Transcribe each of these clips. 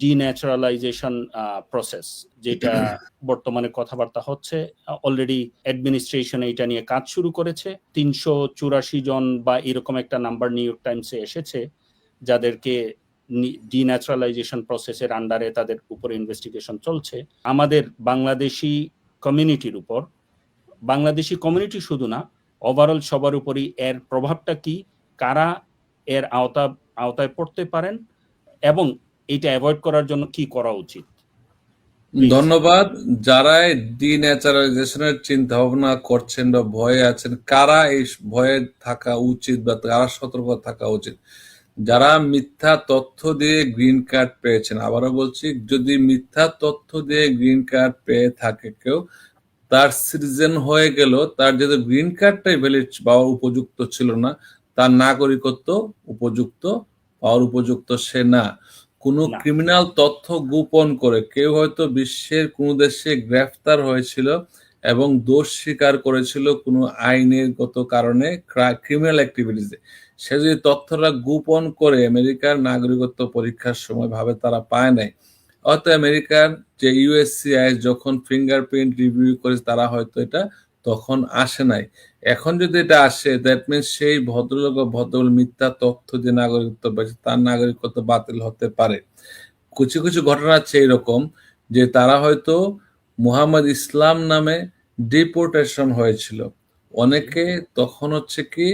ডিন্যাচারালাইজেশন process, যেটা বর্তমানে কথাবার্তা হচ্ছে, অলরেডি অ্যাডমিনিস্ট্রেশন এটা নিয়ে কাজ শুরু করেছে। 384 জন বা এরকম একটা নাম্বার নিউ ইয়র্ক টাইমসে এসেছে, যাদেরকে ডিন্যাচারালাইজেশন প্রসেসের আন্ডারে তাদের উপরে ইনভেস্টিগেশন চলছে। আমাদের বাংলাদেশি কমিউনিটির উপর, বাংলাদেশি কমিউনিটি শুধু না, ওভারঅল সবার উপরই এর প্রভাবটা কি, কারা এর আওতায় পড়তে পারেন এবং এটা অ্যাভয়েড করার জন্য কি করা উচিত। ধন্যবাদ। যারা ডিন্যাচারালাইজেশনের চিন্তা ভাবনা করছেন বা ভয়ে আছেন, কারা এই ভয়ে থাকা উচিত বা কারা সতর্ক থাকা উচিত? যারা মিথ্যা তথ্য দিয়ে গ্রিন কার্ড পেয়েছেন, আবারও বলছি, যদি মিথ্যা তথ্য দিয়ে গ্রিন কার্ড পেয়ে থাকে কেউ, তার সিটিজেন হয়ে গেল, তার যেহেতু গ্রিন কার্ডটাই ভ্যালিড পাওয়ার উপযুক্ত ছিল না, তার নাগরিকত্ব পাওয়ার উপযুক্ত সে না। কোনো ক্রিমিনাল তথ্য গোপন করে কেউ হয়তো বিশ্বের কোনো দেশে গ্রেফতার হয়েছিল এবং দোষ স্বীকার করেছিল কোনো আইনগত কারণে, ক্রিমিনাল অ্যাক্টিভিটিসে, সে যদি তথ্যটা গোপন করে আমেরিকার নাগরিকত্ব পরীক্ষার সময় ভাবে তারা পায় নাই, হয়তো আমেরিকার যে ইউএসসিআইএস যখন ফিঙ্গারপ্রিন্ট রিভিউ করেছে তারা হয়তো এটা তখন আসে নাই। এখন যদি এটা আসে, দ্যাট মিনস সেই ভদ্রলোক বা ভদ্রলোক মিথ্যা তথ্য যে নাগরিকত্ব পেয়েছে তার নাগরিকত্ব বাতিল হতে পারে। কিছু কিছু ঘটনা আছে এইরকম যে তারা হয়তো মুহাম্মদ ইসলাম নামে ডিপোর্টেশন হয়েছিল, অনেকে তখন হচ্ছে কি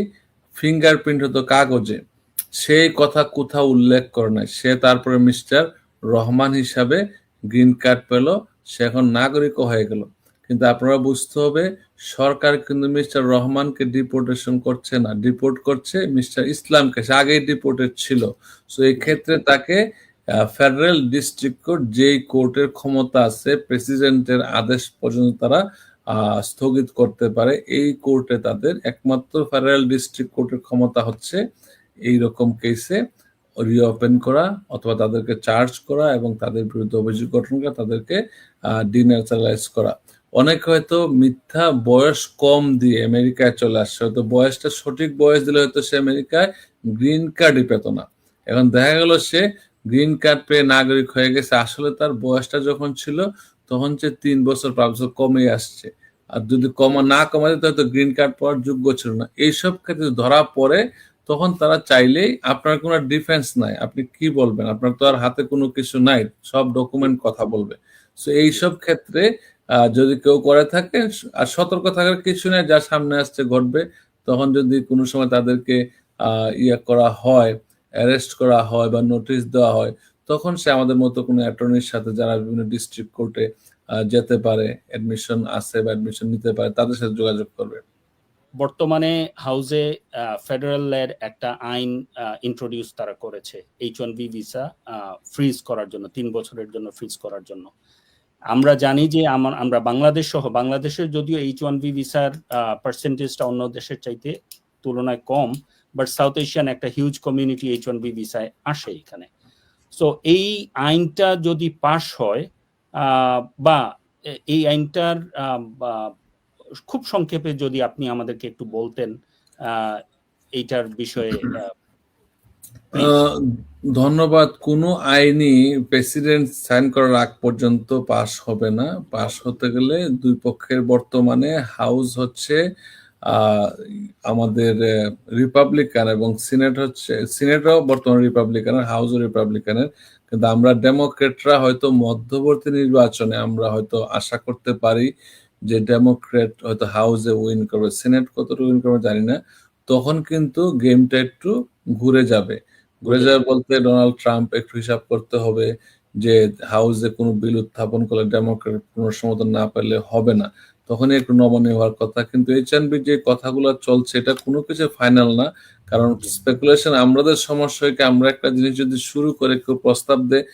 ফিঙ্গারপ্রিন্ট হতো কাগজে, সেই কথা কোথাও উল্লেখ করে নাই, সে তারপরে মিস্টার রহমান হিসাবে গ্রিন কার্ড পেল, সে এখন নাগরিকও হয়ে গেল। কিন্তু আপনারা বুঝতে হবে, সরকার কিন্তু মিস্টার রহমানকে ডিপোর্টেশন করছে না, ডিপোর্ট করছে মিস্টার ইসলামকে, সে আগেই ডিপোর্টেড ছিল। সো এই ক্ষেত্রে তাকে ফেডারেল ডিস্ট্রিক্ট কোর্ট, যেই কোর্টের ক্ষমতা আছে প্রেসিডেন্টের আদেশ পর্যন্ত তারা স্থগিত করতে পারে, এই কোর্টে তাদের একমাত্র ফেডারেল ডিস্ট্রিক্ট কোর্টের ক্ষমতা হচ্ছে এইরকম কেসে রিওপেন করা অথবা তাদেরকে চার্জ করা এবং তাদের বিরুদ্ধে অভিযোগ গঠন করা, তাদেরকে ডিন্যাচারালাইজ করা। অনেক হয়তো মিথ্যা বয়স কম দিয়ে আমেরিকায় চলে আসছে, হয়তো বয়সটা সঠিক বয়স দিলে হয়তো সে আমেরিকায় গ্রিন কার্ডই পেত না। এখন দেখা গেল সে গ্রিন কার্ড পেয়ে নাগরিক হয়ে গেছে, আসলে তার বয়সটা যখন ছিল তখন সে 3 বছর 5 বছর কমে আসছে, আর যদি না কমাতে হয়তো গ্রিন কার্ড পাওয়ার যোগ্য ছিল না। এইসব ক্ষেত্রে ধরা পড়ে, তখন তারা চাইলেই, আপনার কোনো ডিফেন্স নাই, আপনি কি বলবেন, আপনার তো আর হাতে কোনো কিছু নাই, সব ডকুমেন্ট কথা বলবে। সো এইসব ক্ষেত্রে যদি কেউ করে থাকে, আর সতর্ক থাকার কিছু নেই, যা সামনে আসছে ঘটবে। তখন যদি কোনো সময় তাদেরকে করা হয়, অ্যারেস্ট করা হয় বা নোটিশ দেওয়া হয়, তখন সে আমাদের মতো কোনো অ্যাটর্নির সাথে যারা বিভিন্ন ডিস্ট্রিক্ট কোর্টে যেতে পারে, অ্যাডমিশন আছে বা অ্যাডমিশন নিতে পারে, তাদের সাথে যোগাযোগ করবে। বর্তমানে হাউসে ফেডারেলের একটা আইন ইন্ট্রোডিউস তারা করেছে H1B ভিসা ফ্রিজ করার জন্য, 3 বছরের জন্য ফ্রিজ করার জন্য। আমরা জানি যে আমরা বাংলাদেশ সহ, বাংলাদেশের যদিও H1B ভিসার পার্সেন্টেজটা অন্য দেশের চাইতে তুলনায় কম, বাট সাউথ এশিয়ান একটা হিউজ কমিউনিটি H1B ভিসায় আসে এখানে। সো এই আইনটা যদি পাস হয়, বা এই আইনটার খুব সংক্ষেপে যদি আপনি আমাদেরকে একটু বলতেন এইটার বিষয়ে। ধন্যবাদ। কোনো আইনই প্রেসিডেন্ট সাইন করার আগ পর্যন্ত পাস হবে না। পাস হতে গেলে দুই পক্ষের, বর্তমানে হাউস হচ্ছে আমাদের রিপাবলিকান এবং সিনেটও বর্তমানে রিপাবলিকানের, হাউসও রিপাবলিকানের, কিন্তু আমরা ডেমোক্রেটরা হয়তো মধ্যবর্তী নির্বাচনে আমরা হয়তো আশা করতে পারি যে ডেমোক্রেট হয়তো হাউসে উইন করবে, সিনেট কতটুকু উইন করবে জানি না। তখন কিন্তু গেমটা একটু ঘুরে যাবে বলতে ডোনাল্ড ট্রাম্প একটু হিসাব করতে হবে যে হাউসে কোনো বিল উত্থাপন করলে ডেমোক্রেট পুনঃসমর্থন না পেলে হবে না, তখনই একটু নমনীয় হওয়ার কথা। কিন্তু H1B যে কথাগুলো চলছে, এটা কোনো কিছু ফাইনাল না, কারণ স্পেকুলেশন। আমাদের সমস্যা হয় কি, আমরা একটা জিনিস যদি শুরু করে কেউ প্রস্তাব দেয়,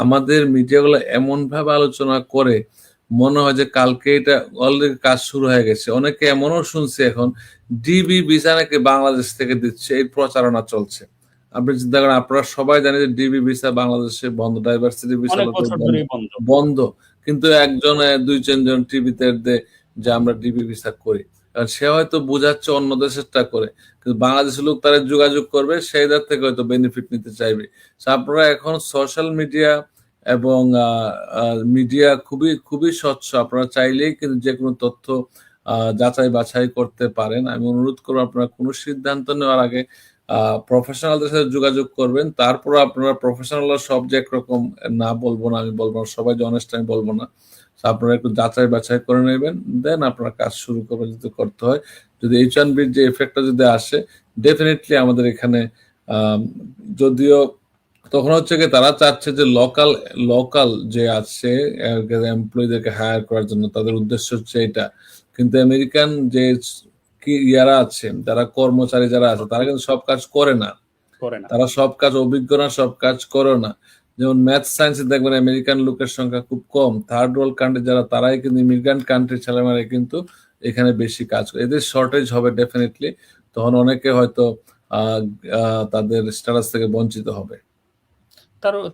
আমাদের মিডিয়াগুলো এমন ভাবে আলোচনা করে মনে হয় যে কালকে এটা অলরেডি কাজ শুরু হয়ে গেছে। অনেকে এমনও শুনছে এখন ডিবি ভিসা নাকি বাংলাদেশ থেকে দিচ্ছে, এই প্রচারণা চলছে। আপনি চিন্তা করেন, আপনারা সবাই জানেন যে ডিবি ভিসা বাংলাদেশে বন্ধ, ডাইভার্সিটি ভিসা বন্ধ, কিন্তু একজন 2-3 জন টিভিতে যে আমরা ডিবি ভিসা করি, কারণ সে হয়তো বোঝাচ্ছে অন্য দেশেরটা করে, কিন্তু বাংলাদেশের লোক তারা যোগাযোগ করবে, সেই থেকে হয়তো বেনিফিট নিতে চাইবে। আপনারা এখন সোশ্যাল মিডিয়া এবং মিডিয়া খুবই খুবই স্বচ্ছ। আপনারা চাইলেই কিন্তু যে কোনো তথ্য যাচাই বাছাই করতে পারেন। আমি অনুরোধ করব আপনারা কোনো সিদ্ধান্ত নেওয়ার আগে প্রফেশনালদের সাথে যোগাযোগ করবেন। তারপরও আপনারা প্রফেশনালরা সব যে একরকম না বলবো না, আমি বলবো না, সবাই যে অনেস্ট আমি বলবো না। আপনারা একটু যাচাই বাছাই করে নেবেন, দেন আপনারা কাজ শুরু করবেন যদি করতে হয়। যদি H1Bর যে ইফেক্টটা যদি আসে, ডেফিনেটলি আমাদের এখানে যদিও তখন হচ্ছে কি তারা চাচ্ছে যে লোকাল যে আছে এমপ্লয়ীদেরকে হায়ার করার জন্য, তাদের উদ্দেশ্য হচ্ছে এটা। কিন্তু আমেরিকান যে ইয়ারা আছে, যারা কর্মচারী যারা আছে, তারা কিন্তু সব কাজ করে না। তারা সব কাজ অভিজ্ঞ না, সব কাজ করে না। যেমন ম্যাথ সায়েন্সে দেখবেন আমেরিকান লোকের সংখ্যা খুব কম। থার্ড ওয়ার্ল্ড কান্ট্রি যারা, তারাই কিন্তু ইমিগ্রেন্ট কান্ট্রি ছেলেমেয়েরা কিন্তু এখানে বেশি কাজ করে। এদের শর্টেজ হবে ডেফিনেটলি, তখন অনেকে হয়তো তাদের স্ট্যাটাস থেকে বঞ্চিত হবে।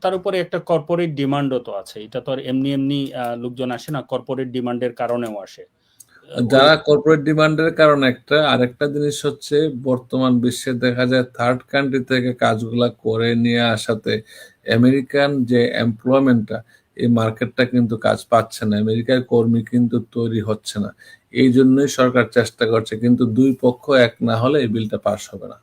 তার উপরে একটা কর্পোরেট ডিমান্ডও তো আছে, এটা তো আর এমনি লোকজন আসে না, কর্পোরেট ডিমান্ডের কারণেও আসে। যারা কর্পোরেট ডিমান্ডের কারণে একটা, আরেকটা জিনিস হচ্ছে বর্তমান বিশ্বে দেখা যায় থার্ড কান্ট্রি থেকে কাজগুলা করে নিয়ে আসাতে আমেরিকান যে এমপ্লয়মেন্টটা, এই মার্কেটটা কিন্তু কাজ পাচ্ছে না, আমেরিকার কর্মী কিন্তু তৈরি হচ্ছে না। এই জন্যই সরকার চেষ্টা করছে, কিন্তু দুই পক্ষ এক না হলে এই বিলটা পাস হবে না।